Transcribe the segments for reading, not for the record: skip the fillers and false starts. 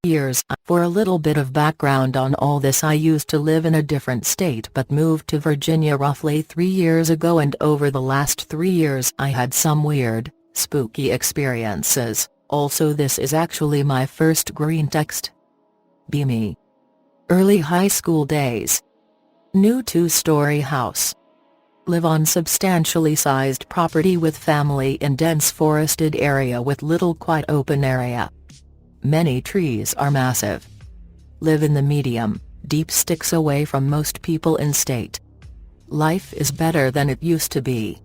years. For a little bit of background on all this, I used to live in a different state but moved to Virginia roughly 3 years ago, and over the last 3 years I had some weird, spooky experiences. Also, this is actually my first Greentext. Be me. Early high school days. New 2-story house. Live on substantially sized property with family in dense forested area with little quite open area. Many trees are massive. Live in the medium, deep sticks away from most people in state. Life is better than it used to be.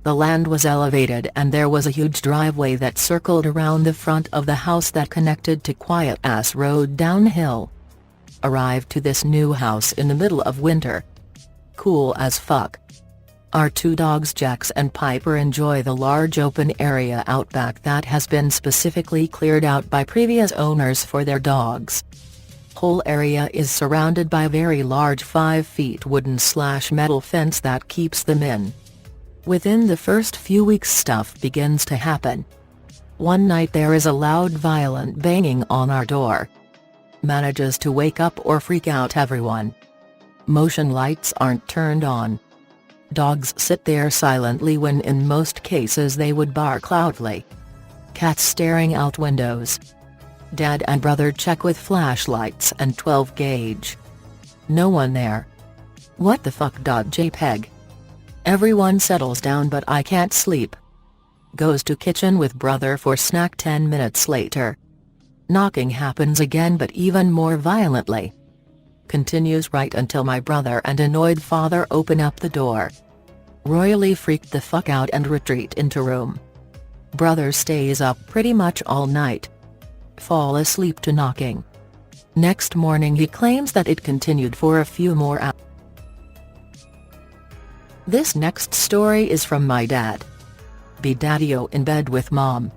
The land was elevated and there was a huge driveway that circled around the front of the house that connected to quiet-ass road downhill. Arrived to this new house in the middle of winter. Cool as fuck. Our 2 dogs Jax and Piper enjoy the large open area out back that has been specifically cleared out by previous owners for their dogs. Whole area is surrounded by a very large 5 feet wooden/metal fence that keeps them in. Within the first few weeks stuff begins to happen. One night there is a loud violent banging on our door. Manages to wake up or freak out everyone. Motion lights aren't turned on. Dogs sit there silently when in most cases they would bark loudly. Cats staring out windows. Dad and brother check with flashlights and 12 gauge. No one there. What the fuck? JPEG. Everyone settles down but I can't sleep. Goes to kitchen with brother for snack. 10 minutes later. Knocking happens again but even more violently. Continues right until my brother and annoyed father open up the door. Royally freaked the fuck out and retreat into room. Brother stays up pretty much all night. Fall asleep to knocking. Next morning he claims that it continued for a few more hours. This next story is from my dad. Be daddy-o in bed with mom.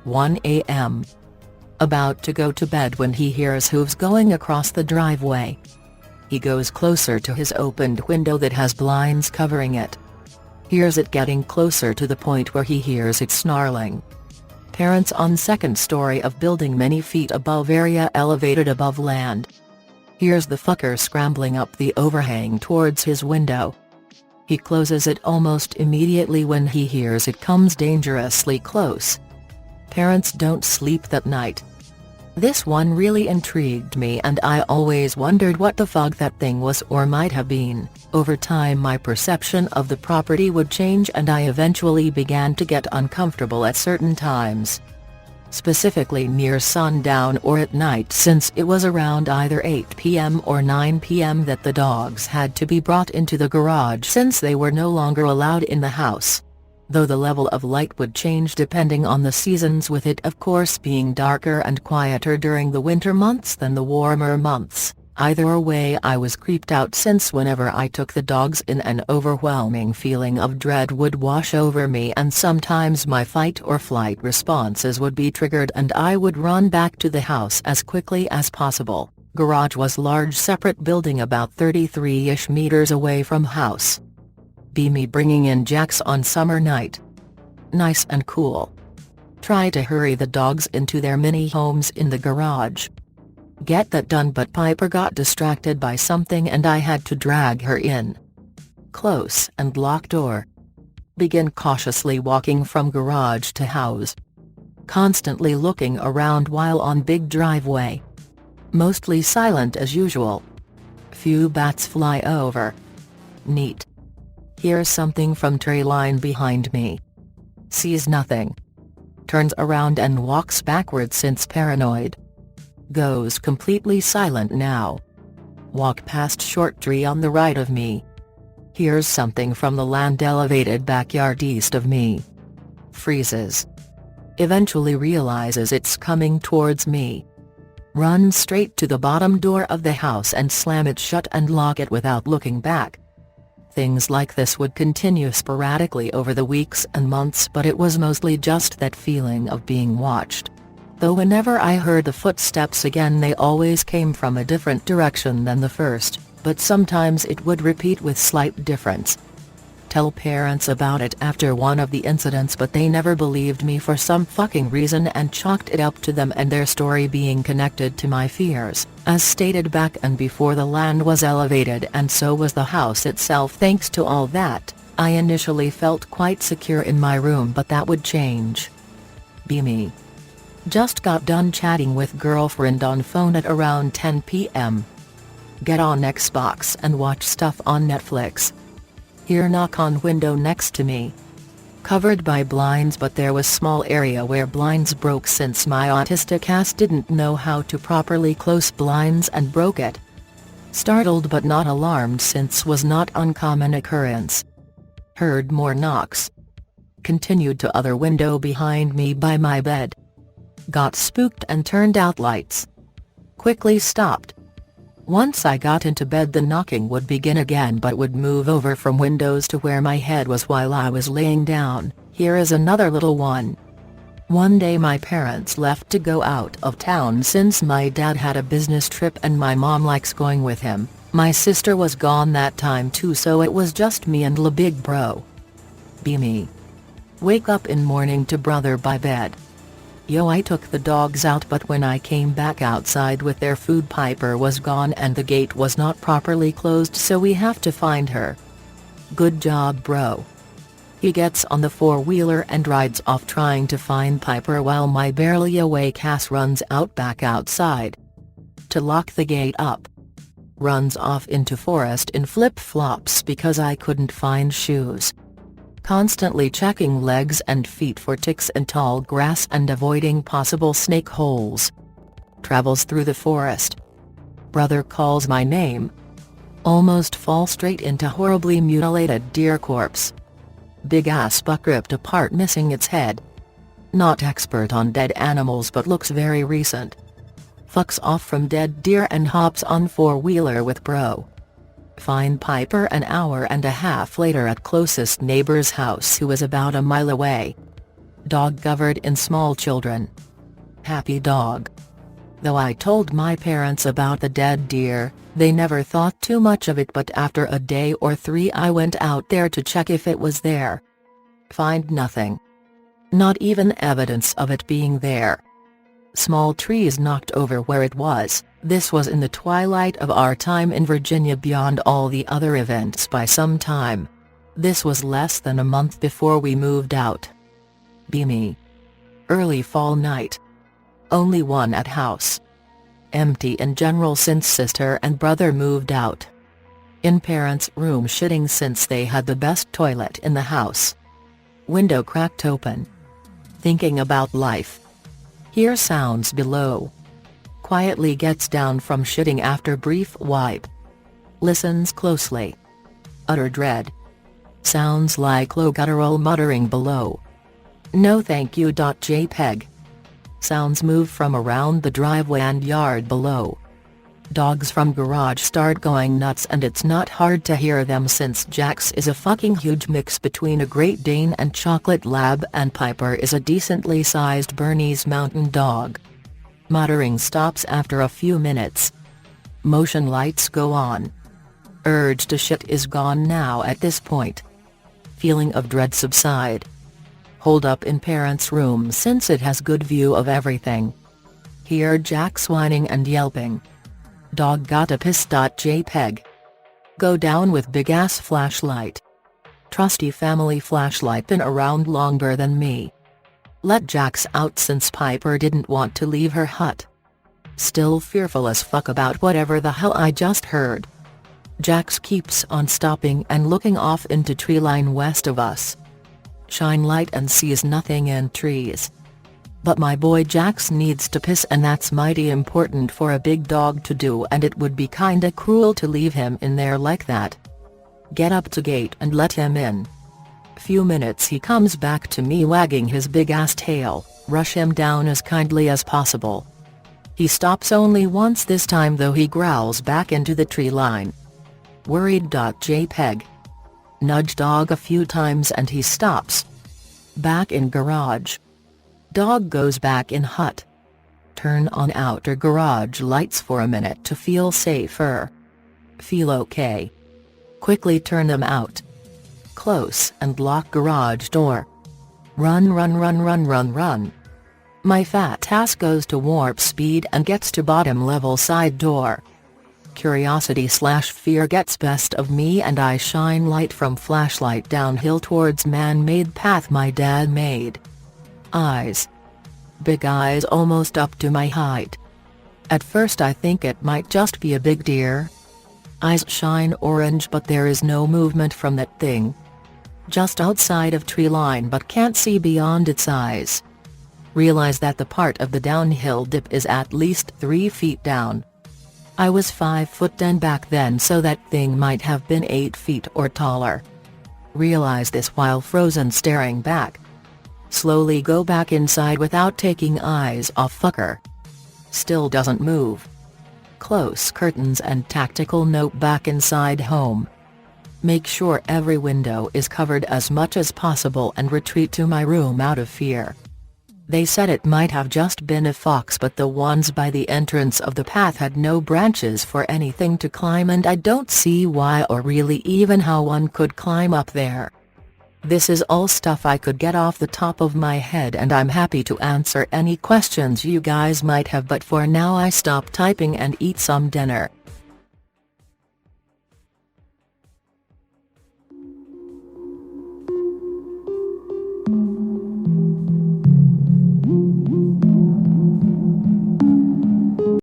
1 a.m. About to go to bed when he hears hooves going across the driveway. He goes closer to his opened window that has blinds covering it. Hears it getting closer to the point where he hears it snarling. Parents on 2nd story of building many feet above area elevated above land. Hears the fucker scrambling up the overhang towards his window. He closes it almost immediately when he hears it comes dangerously close. Parents don't sleep that night. This one really intrigued me and I always wondered what the fuck that thing was or might have been. Over time my perception of the property would change and I eventually began to get uncomfortable at certain times. Specifically near sundown or at night, since it was around either 8 p.m. or 9 p.m. that the dogs had to be brought into the garage since they were no longer allowed in the house. Though the level of light would change depending on the seasons, with it of course being darker and quieter during the winter months than the warmer months. Either way I was creeped out since whenever I took the dogs in an overwhelming feeling of dread would wash over me and sometimes my fight or flight responses would be triggered and I would run back to the house as quickly as possible. Garage was large separate building about 33-ish meters away from house. Be me bringing in Jax on summer night. Nice and cool. Try to hurry the dogs into their mini homes in the garage. Get that done but Piper got distracted by something and I had to drag her in. Close and lock door. Begin cautiously walking from garage to house. Constantly looking around while on big driveway. Mostly silent as usual. Few bats fly over. Neat. Hears something from tree line behind me. Sees nothing. Turns around and walks backward since paranoid. Goes completely silent now. Walk past short tree on the right of me. Hears something from the land elevated backyard east of me. Freezes. Eventually realizes it's coming towards me. Runs straight to the bottom door of the house and slam it shut and lock it without looking back. Things like this would continue sporadically over the weeks and months, but it was mostly just that feeling of being watched. Though whenever I heard the footsteps again they always came from a different direction than the first, but sometimes it would repeat with slight difference. tell parents about it after one of the incidents, but they never believed me for some fucking reason and chalked it up to them and their story being connected to my fears, as stated back and before the land was elevated, and so was the house itself. Thanks to all that, I initially felt quite secure in my room, but that would change. Be me. Just got done chatting with girlfriend on phone at around 10 p.m. Get on Xbox and watch stuff on Netflix. Hear knock on window next to me. Covered by blinds, but there was small area where blinds broke since my autistic ass didn't know how to properly close blinds and broke it. Startled but not alarmed since was not uncommon occurrence. Heard more knocks. Continued to other window behind me by my bed. Got spooked and turned out lights. Quickly stopped. Once I got into bed the knocking would begin again, but would move over from windows to where my head was while I was laying down. Here is another little one. One day my parents left to go out of town since my dad had a business trip and my mom likes going with him. My sister was gone that time too, so it was just me and la big bro. Be me. Wake up in morning to brother by bed. Yo, I took the dogs out, but when I came back outside with their food, Piper was gone and the gate was not properly closed, so we have to find her. Good job, bro. He gets on the four-wheeler and rides off trying to find Piper while my barely awake ass runs out back outside to lock the gate up. Runs off into forest in flip-flops because I couldn't find shoes. Constantly checking legs and feet for ticks and tall grass and avoiding possible snake holes. Travels through the forest. Brother calls my name. Almost fall straight into horribly mutilated deer corpse. Big ass buck ripped apart, missing its head. Not expert on dead animals but looks very recent. Fucks off from dead deer and hops on four-wheeler with bro. Find Piper an hour and a half later at closest neighbor's house who is about a mile away. Dog covered in small children. Happy dog. Though I told my parents about the dead deer, they never thought too much of it, but after a day or three I went out there to check if it was there. Find nothing. Not even evidence of it being there. Small trees knocked over where it was. This was in the twilight of our time in Virginia, beyond all the other events by some time. This was less than a month before we moved out. Be me. Early fall night. Only one at house. Empty in general since sister and brother moved out. In parents' room shitting since they had the best toilet in the house. Window cracked open. Thinking about life. Hear sounds below. Quietly gets down from shitting after brief wipe. Listens closely. Utter dread. Sounds like low guttural muttering below. No thank you. JPEG. Sounds move from around the driveway and yard below. Dogs from garage start going nuts, and it's not hard to hear them since Jax is a fucking huge mix between a Great Dane and Chocolate Lab, and Piper is a decently sized Bernese Mountain Dog. Muttering stops after a few minutes. Motion lights go on. Urge to shit is gone now at this point. Feeling of dread subside. Hold up in parents' room since it has good view of everything. Hear Jax whining and yelping. Dog gotta piss. JPEG. Go down with big ass flashlight. Trusty family flashlight been around longer than me. Let Jax out since Piper didn't want to leave her hut. Still fearful as fuck about whatever the hell I just heard. Jax keeps on stopping and looking off into tree line west of us. Shine light and sees nothing in trees. But my boy Jax needs to piss, and that's mighty important for a big dog to do, and it would be kinda cruel to leave him in there like that. Get up to gate and let him in. Few minutes he comes back to me wagging his big ass tail. Rush him down as kindly as possible. He stops only once this time though. He growls back into the tree line. Worried. JPEG. Nudge dog a few times and he stops. Back in garage. Dog goes back in hut. Turn on outer garage lights for a minute to feel safer. Feel okay. Quickly turn them out. Close and lock garage door. Run run run run run run. My fat ass goes to warp speed and gets to bottom level side door. Curiosity/fear gets best of me and I shine light from flashlight downhill towards man-made path my dad made. Eyes. Big eyes almost up to my height. At first I think it might just be a big deer. Eyes shine orange but there is no movement from that thing. Just outside of tree line but can't see beyond its eyes. Realize that the part of the downhill dip is at least 3 feet down. I was 5'10" back then, so that thing might have been 8 feet or taller. Realize this while frozen staring back. Slowly go back inside without taking eyes off fucker. Still doesn't move. Close curtains and tactical note back inside home. Make sure every window is covered as much as possible and retreat to my room out of fear. They said it might have just been a fox but the ones by the entrance of the path had no branches for anything to climb and I don't see why or really even how one could climb up there. This is all stuff I could get off the top of my head and I'm happy to answer any questions you guys might have, but for now I stop typing and eat some dinner.